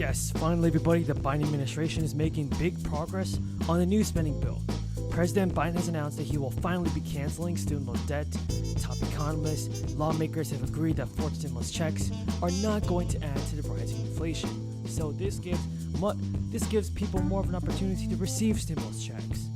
Yes, finally everybody, the Biden administration is making big progress on the new spending bill. President Biden has announced that he will finally be canceling student loan debt. Top economists, lawmakers have agreed that fourth stimulus checks are not going to add to the rising inflation. So this gives people more of an opportunity to receive stimulus checks.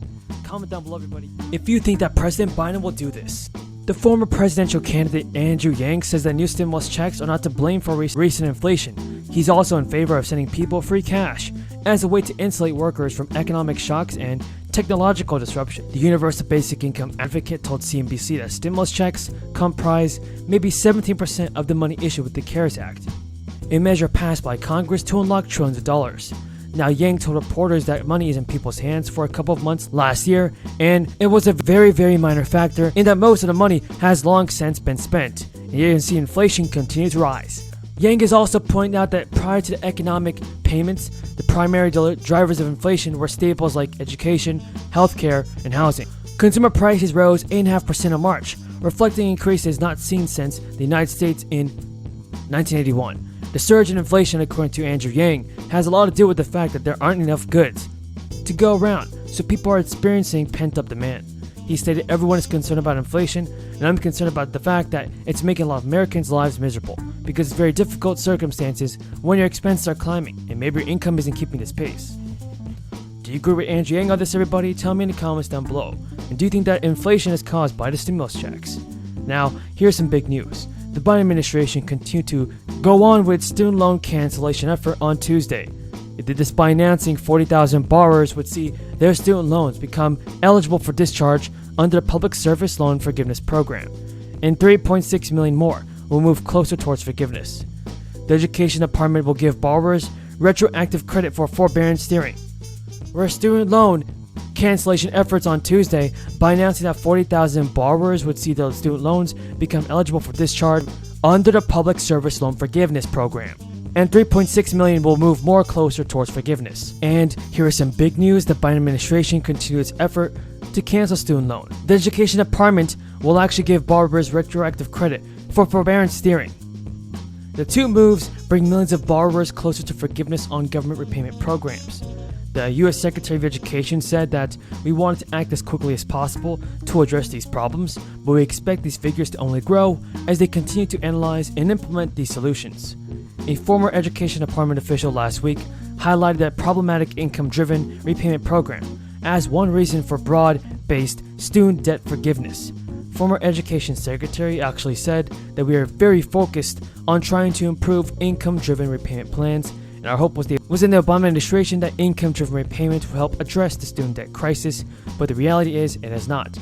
Comment down below, everybody, if you think that President Biden will do this. The former presidential candidate Andrew Yang says that new stimulus checks are not to blame for recent inflation. He's also in favor of sending people free cash as a way to insulate workers from economic shocks and technological disruption. The Universal Basic Income advocate told CNBC that stimulus checks comprise maybe 17% of the money issued with the CARES Act, a measure passed by Congress to unlock trillions of dollars. Now, Yang told reporters that money is in people's hands for a couple of months last year, and it was a very, very minor factor in that most of the money has long since been spent, and you can see inflation continue to rise. Yang is also pointing out that prior to the economic payments, the primary drivers of inflation were staples like education, healthcare, and housing. Consumer prices rose 8.5% in March, reflecting increases not seen since the United States in 1981. The surge in inflation, according to Andrew Yang, has a lot to do with the fact that there aren't enough goods to go around, so people are experiencing pent-up demand. He stated everyone is concerned about inflation, and I'm concerned about the fact that it's making a lot of Americans' lives miserable, because it's very difficult circumstances when your expenses are climbing, and maybe your income isn't keeping this pace. Do you agree with Andrew Yang on this, everybody? Tell me in the comments down below. And do you think that inflation is caused by the stimulus checks? Now, here's some big news. The Biden administration continued to go on with its student loan cancellation effort on Tuesday. It did this by announcing 40,000 borrowers would see their student loans become eligible for discharge under the Public Service Loan Forgiveness Program, and 3.6 million more will move closer towards forgiveness. The Education Department will give borrowers retroactive credit for forbearance steering, where student loan cancellation efforts on Tuesday by announcing that 40,000 borrowers would see their student loans become eligible for discharge under the Public Service Loan Forgiveness Program, and 3.6 million will move more closer towards forgiveness. And here is some big news: the Biden administration continues its effort to cancel student loan. The Education Department will actually give borrowers retroactive credit for forbearance steering. The two moves bring millions of borrowers closer to forgiveness on government repayment programs. The U.S. Secretary of Education said that we wanted to act as quickly as possible to address these problems, but we expect these figures to only grow as they continue to analyze and implement these solutions. A former Education Department official last week highlighted that problematic income-driven repayment program as one reason for broad-based student debt forgiveness. Former Education Secretary actually said that we are very focused on trying to improve income-driven repayment plans, and our hope was in the Obama administration that income-driven repayment will help address the student debt crisis, but the reality is it has not.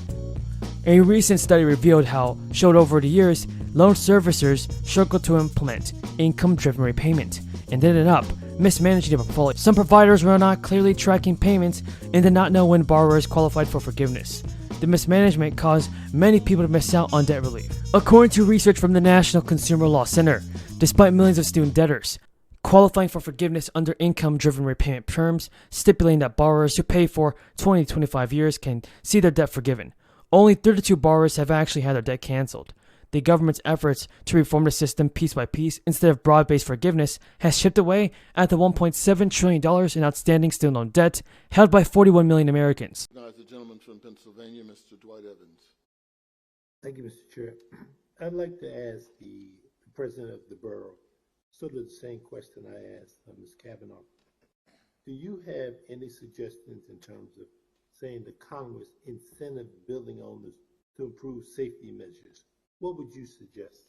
A recent study revealed how, showed over the years, loan servicers struggled to implement income-driven repayment and ended up mismanaging the portfolio. Some providers were not clearly tracking payments and did not know when borrowers qualified for forgiveness. The mismanagement caused many people to miss out on debt relief. According to research from the National Consumer Law Center, despite millions of student debtors qualifying for forgiveness under income-driven repayment terms, stipulating that borrowers who pay for 20 to 25 years can see their debt forgiven, only 32 borrowers have actually had their debt canceled. The government's efforts to reform the system piece by piece instead of broad-based forgiveness has chipped away at the $1.7 trillion in outstanding student loan debt held by 41 million Americans. Now, the gentleman from Pennsylvania, Mr. Dwight Evans. Thank you, Mr. Chair. I'd like to ask the president of the borough sort of the same question I asked Ms. Kavanaugh. Do you have any suggestions in terms of saying the Congress incentive building owners to improve safety measures? What would you suggest?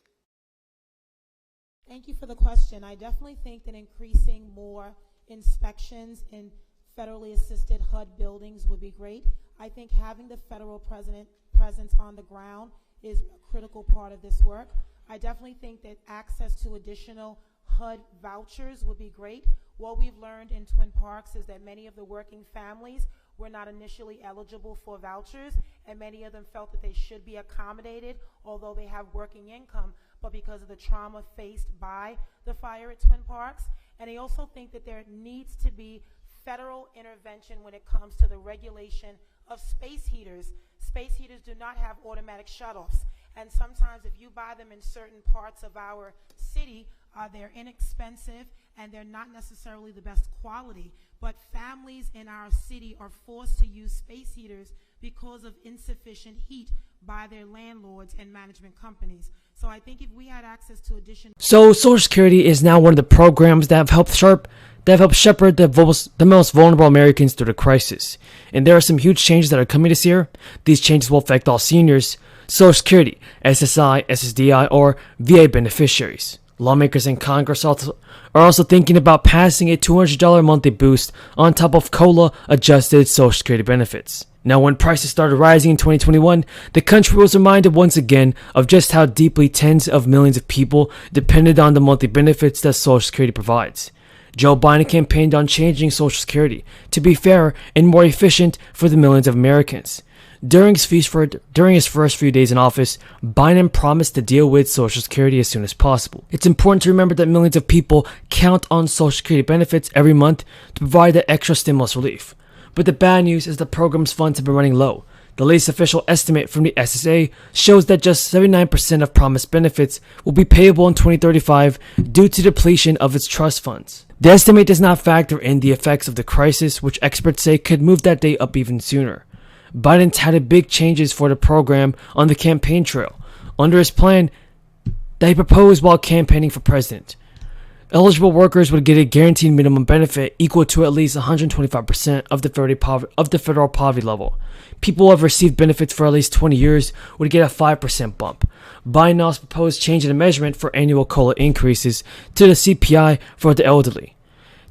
Thank you for the question. I definitely think that increasing more inspections in federally assisted HUD buildings would be great. I think having the federal presence on the ground is a critical part of this work. I definitely think that access to additional HUD vouchers would be great. What we've learned in Twin Parks is that many of the working families were not initially eligible for vouchers, and many of them felt that they should be accommodated, although they have working income, but because of the trauma faced by the fire at Twin Parks. And I also think that there needs to be federal intervention when it comes to the regulation of space heaters. Space heaters do not have automatic shutoffs, and sometimes if you buy them in certain parts of our city, they're inexpensive and they're not necessarily the best quality, but families in our city are forced to use space heaters because of insufficient heat by their landlords and management companies. So I think if we had access to additional... So Social Security is now one of the programs that have helped shepherd the most vulnerable Americans through the crisis. And there are some huge changes that are coming this year. These changes will affect all seniors, Social Security, SSI, SSDI, or VA beneficiaries. Lawmakers in Congress are also thinking about passing a $200 monthly boost on top of COLA-adjusted Social Security benefits. Now, when prices started rising in 2021, the country was reminded once again of just how deeply tens of millions of people depended on the monthly benefits that Social Security provides. Joe Biden campaigned on changing Social Security to be fairer and more efficient for the millions of Americans. During his first few days in office, Biden promised to deal with Social Security as soon as possible. It's important to remember that millions of people count on Social Security benefits every month to provide that extra stimulus relief. But the bad news is the program's funds have been running low. The latest official estimate from the SSI shows that just 79% of promised benefits will be payable in 2035 due to depletion of its trust funds. The estimate does not factor in the effects of the crisis, which experts say could move that date up even sooner. Biden touted big changes for the program on the campaign trail. Under his plan that he proposed while campaigning for president, eligible workers would get a guaranteed minimum benefit equal to at least 125% of the federal poverty level. People who have received benefits for at least 20 years would get a 5% bump. Biden also proposed changing the measurement for annual COLA increases to the CPI for the elderly.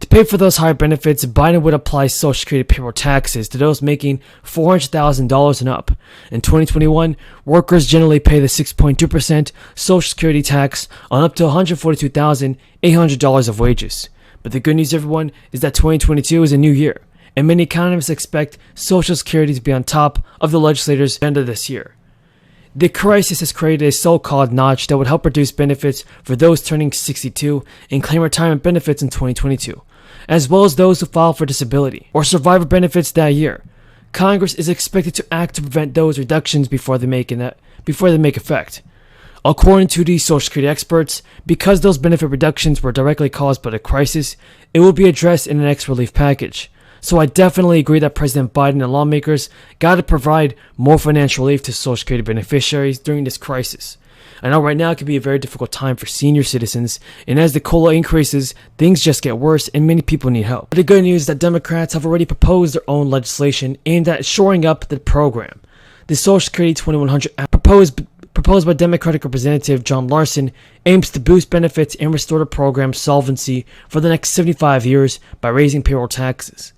To pay for those higher benefits, Biden would apply Social Security payroll taxes to those making $400,000 and up. In 2021, workers generally pay the 6.2% Social Security tax on up to $142,800 of wages. But the good news, everyone, is that 2022 is a new year, and many economists expect Social Security to be on top of the legislators' agenda this year. The crisis has created a so-called notch that would help reduce benefits for those turning 62 and claim retirement benefits in 2022, as well as those who file for disability or survivor benefits that year. Congress is expected to act to prevent those reductions before they make effect. According to the Social Security experts, because those benefit reductions were directly caused by the crisis, it will be addressed in the next relief package. So I definitely agree that President Biden and lawmakers got to provide more financial relief to Social Security beneficiaries during this crisis. I know right now it can be a very difficult time for senior citizens, and as the COLA increases, things just get worse and many people need help. But the good news is that Democrats have already proposed their own legislation aimed at shoring up the program. The Social Security 2100 Act proposed by Democratic Representative John Larson aims to boost benefits and restore the program's solvency for the next 75 years by raising payroll taxes.